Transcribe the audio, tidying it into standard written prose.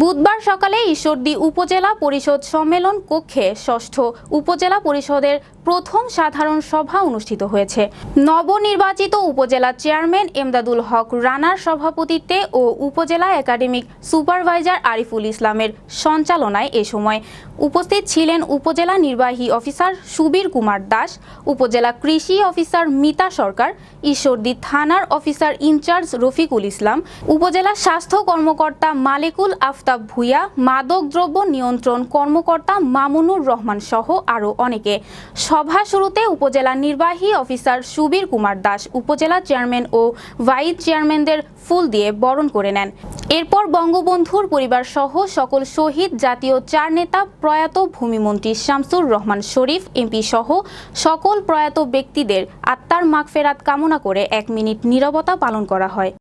বুধবার সকালে ঈশ্বরদী উপজেলা পরিষদ সম্মেলন কক্ষে ষষ্ঠ উপজেলা পরিষদের প্রথম সাধারণ সভা অনুষ্ঠিত হয়েছে। নবনির্বাচিত উপজেলা চেয়ারম্যান এমদাদুল হক রানার সভাপতিত্বে ও উপজেলা একাডেমিক সুপারভাইজার আরিফুল ইসলামের সঞ্চালনায় এ সময় উপস্থিত ছিলেন উপজেলা নির্বাহী অফিসার সুবীর কুমার দাস, উপজেলা কৃষি অফিসার মিতা সরকার, ঈশ্বরদী থানার অফিসার ইনচার্জ রফিকুল ইসলাম, উপজেলা স্বাস্থ্য কর্মকর্তা মালিকুল আফতাব ভুইয়া, মাদকদ্রব্য নিয়ন্ত্রণ কর্মকর্তা মামুনুর রহমান সহ আরও অনেকে। সভা শুরুতে উপজেলা নির্বাহী অফিসার সুবীর কুমার দাস উপজেলা চেয়ারম্যান ও ভাইস চেয়ারম্যানদের ফুল দিয়ে বরণ করে নেন। এরপর বঙ্গবন্ধুর পরিবার সহ সকল শহীদ জাতীয় চার নেতা, প্রয়াত ভূমিমন্ত্রী শামসুর রহমান শরীফ এমপি সহ সকল প্রয়াত ব্যক্তিদের আত্মার মাগফেরাত কামনা করে 1 মিনিট নীরবতা পালন করা হয়।